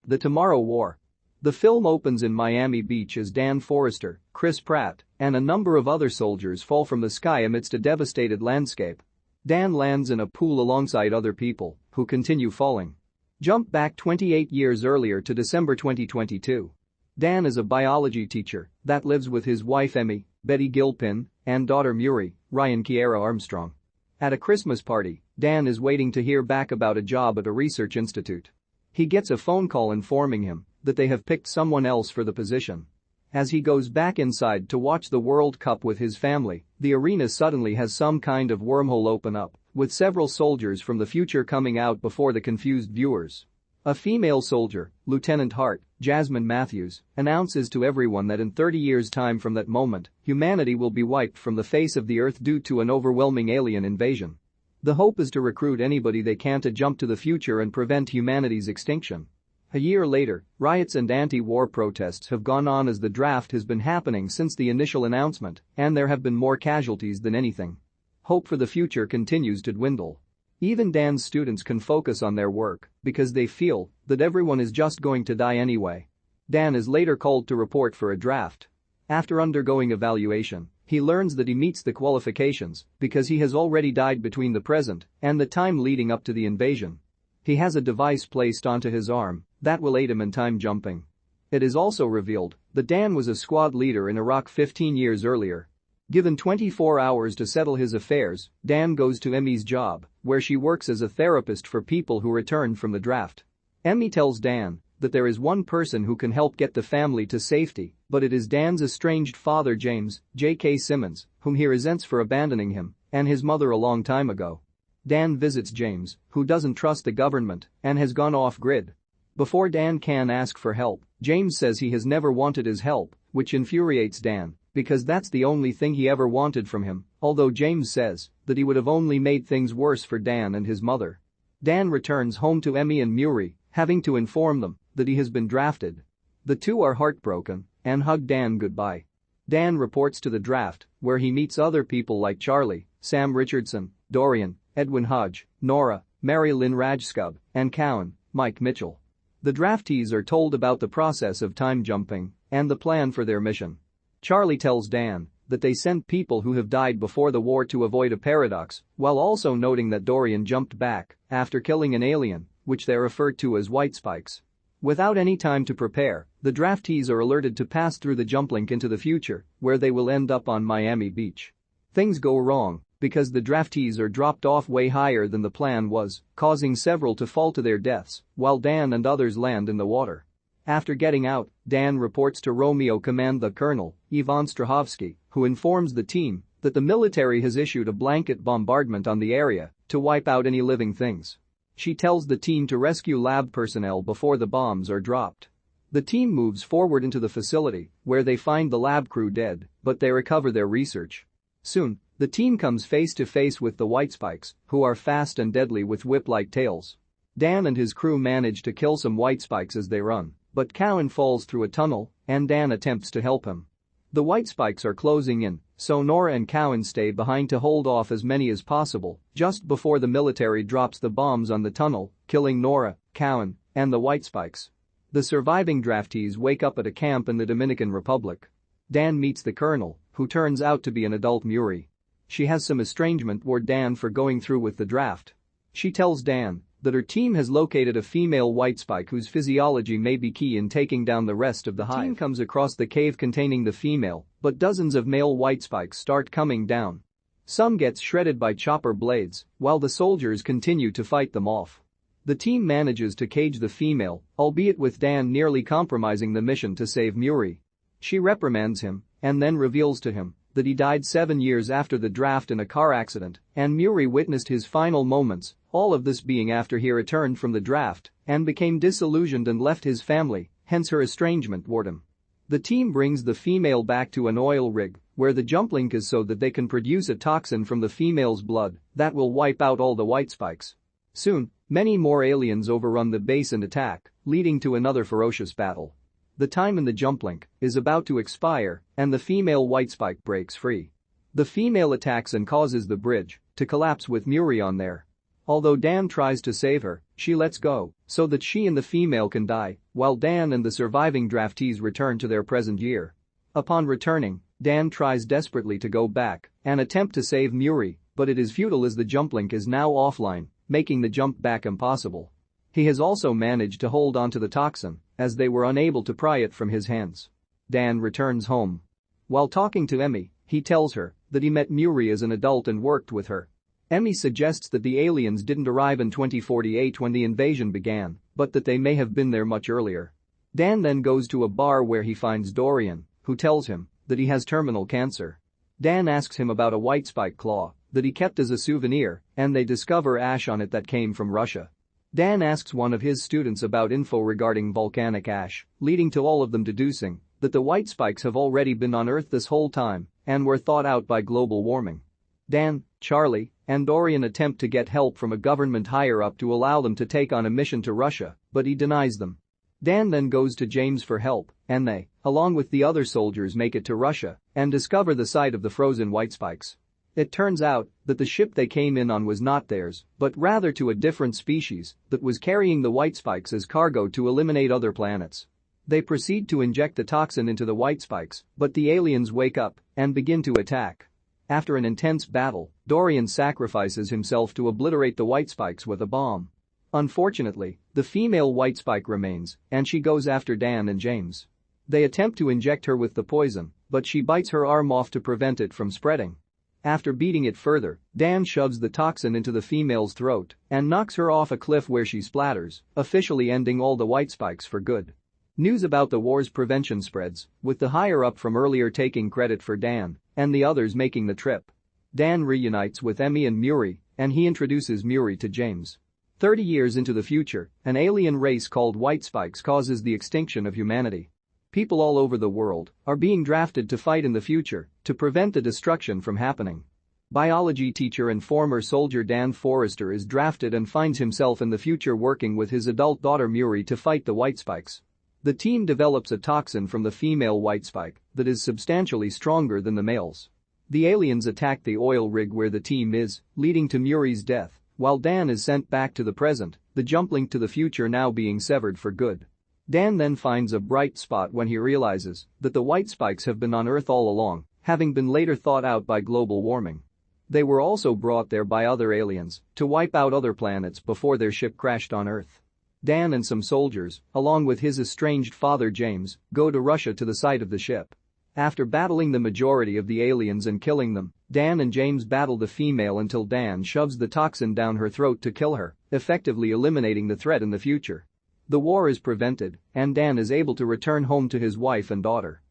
The Tomorrow War. The film opens in Miami Beach as Dan Forrester, Chris Pratt, and a number of other soldiers fall from the sky amidst a devastated landscape. Dan lands in a pool alongside other people, who continue falling. Jump back 28 years earlier to December 2022. Dan is a biology teacher that lives with his wife Emmy, Betty Gilpin, and daughter Muri, Ryan Kiera Armstrong. At a Christmas party, Dan is waiting to hear back about a job at a research institute. He gets a phone call informing him that they have picked someone else for the position. As he goes back inside to watch the World Cup with his family, the arena suddenly has some kind of wormhole open up, with several soldiers from the future coming out before the confused viewers. A female soldier, Lieutenant Hart, Jasmine Mathews, announces to everyone that in 30 years' time from that moment, humanity will be wiped from the face of the earth due to an overwhelming alien invasion. The hope is to recruit anybody they can to jump to the future and prevent humanity's extinction. A year later, riots and anti-war protests have gone on as the draft has been happening since the initial announcement, and there have been more casualties than anything. Hope for the future continues to dwindle. Even Dan's students can focus on their work because they feel that everyone is just going to die anyway. Dan is later called to report for a draft. After undergoing evaluation, he learns that he meets the qualifications because he has already died between the present and the time leading up to the invasion. He has a device placed onto his arm that will aid him in time jumping. It is also revealed that Dan was a squad leader in Iraq 15 years earlier. Given 24 hours to settle his affairs, Dan goes to Emmy's job, where she works as a therapist for people who return from the draft. Emmy tells Dan that there is one person who can help get the family to safety, but it is Dan's estranged father James, J.K. Simmons, whom he resents for abandoning him and his mother a long time ago. Dan visits James, who doesn't trust the government and has gone off-grid. Before Dan can ask for help, James says he has never wanted his help, which infuriates Dan because that's the only thing he ever wanted from him, although James says that he would have only made things worse for Dan and his mother. Dan returns home to Emmy and Muri, having to inform them that he has been drafted. The two are heartbroken and hug Dan goodbye. Dan reports to the draft, where he meets other people like Charlie, Sam Richardson, Dorian, Edwin Hodge, Nora, Mary Lynn Rajskub, and Cowan, Mike Mitchell. The draftees are told about the process of time jumping and the plan for their mission. Charlie tells Dan that they sent people who have died before the war to avoid a paradox, while also noting that Dorian jumped back after killing an alien, which they referred to as white spikes. Without any time to prepare, the draftees are alerted to pass through the jump link into the future, where they will end up on Miami Beach. Things go wrong because the draftees are dropped off way higher than the plan was, causing several to fall to their deaths, while Dan and others land in the water. After getting out, Dan reports to Romeo Command the Colonel, Yvonne Strahovski, who informs the team that the military has issued a blanket bombardment on the area to wipe out any living things. She tells the team to rescue lab personnel before the bombs are dropped. The team moves forward into the facility, where they find the lab crew dead, but they recover their research. Soon, the team comes face to face with the white spikes, who are fast and deadly with whip-like tails. Dan and his crew manage to kill some white spikes as they run, but Cowan falls through a tunnel and Dan attempts to help him. The white spikes are closing in, so Nora and Cowan stay behind to hold off as many as possible just before the military drops the bombs on the tunnel, killing Nora, Cowan, and the white spikes. The surviving draftees wake up at a camp in the Dominican Republic. Dan meets the colonel, who turns out to be an adult Muri. She has some estrangement toward Dan for going through with the draft. She tells Dan that her team has located a female white spike whose physiology may be key in taking down the rest of the hive. The team comes across the cave containing the female, but dozens of male white spikes start coming down. Some gets shredded by chopper blades, while the soldiers continue to fight them off. The team manages to cage the female, albeit with Dan nearly compromising the mission to save Muri. She reprimands him and then reveals to him that he died 7 years after the draft in a car accident, and Muri witnessed his final moments, all of this being after he returned from the draft and became disillusioned and left his family, hence her estrangement toward him. The team brings the female back to an oil rig, where the jump link is so that they can produce a toxin from the female's blood that will wipe out all the white spikes. Soon, many more aliens overrun the base and attack, leading to another ferocious battle. The time in the jump link is about to expire, and the female white spike breaks free. The female attacks and causes the bridge to collapse with Muri on there. Although Dan tries to save her, she lets go so that she and the female can die, while Dan and the surviving draftees return to their present year. Upon returning, Dan tries desperately to go back and attempt to save Muri, but it is futile as the jump-link is now offline, making the jump back impossible. He has also managed to hold onto the toxin, as they were unable to pry it from his hands. Dan returns home. While talking to Emmy, he tells her that he met Muri as an adult and worked with her. Emmy suggests that the aliens didn't arrive in 2048 when the invasion began, but that they may have been there much earlier. Dan then goes to a bar where he finds Dorian, who tells him that he has terminal cancer. Dan asks him about a white spike claw that he kept as a souvenir, and they discover ash on it that came from Russia. Dan asks one of his students about info regarding volcanic ash, leading to all of them deducing that the white spikes have already been on Earth this whole time and were thought out by global warming. Dan, Charlie, and Dorian attempt to get help from a government higher-up to allow them to take on a mission to Russia, but he denies them. Dan then goes to James for help, and they, along with the other soldiers, make it to Russia and discover the site of the frozen white spikes. It turns out that the ship they came in on was not theirs, but rather to a different species that was carrying the white spikes as cargo to eliminate other planets. They proceed to inject the toxin into the white spikes, but the aliens wake up and begin to attack. After an intense battle, Dorian sacrifices himself to obliterate the white spikes with a bomb. Unfortunately, the female white spike remains, and she goes after Dan and James. They attempt to inject her with the poison, but she bites her arm off to prevent it from spreading. After beating it further, Dan shoves the toxin into the female's throat and knocks her off a cliff where she splatters, officially ending all the white spikes for good. News about the war's prevention spreads, with the higher-up from earlier taking credit for Dan and the others making the trip. Dan reunites with Emmy and Muri, and he introduces Muri to James. 30 years into the future, an alien race called White Spikes causes the extinction of humanity. People all over the world are being drafted to fight in the future to prevent the destruction from happening. Biology teacher and former soldier Dan Forrester is drafted and finds himself in the future working with his adult daughter Muri to fight the White Spikes. The team develops a toxin from the female white spike that is substantially stronger than the male's. The aliens attack the oil rig where the team is, leading to Muri's death, while Dan is sent back to the present, the jump link to the future now being severed for good. Dan then finds a bright spot when he realizes that the white spikes have been on Earth all along, having been later thought out by global warming. They were also brought there by other aliens to wipe out other planets before their ship crashed on Earth. Dan and some soldiers, along with his estranged father James, go to Russia to the site of the ship. After battling the majority of the aliens and killing them, Dan and James battle the female until Dan shoves the toxin down her throat to kill her, effectively eliminating the threat in the future. The war is prevented, and Dan is able to return home to his wife and daughter.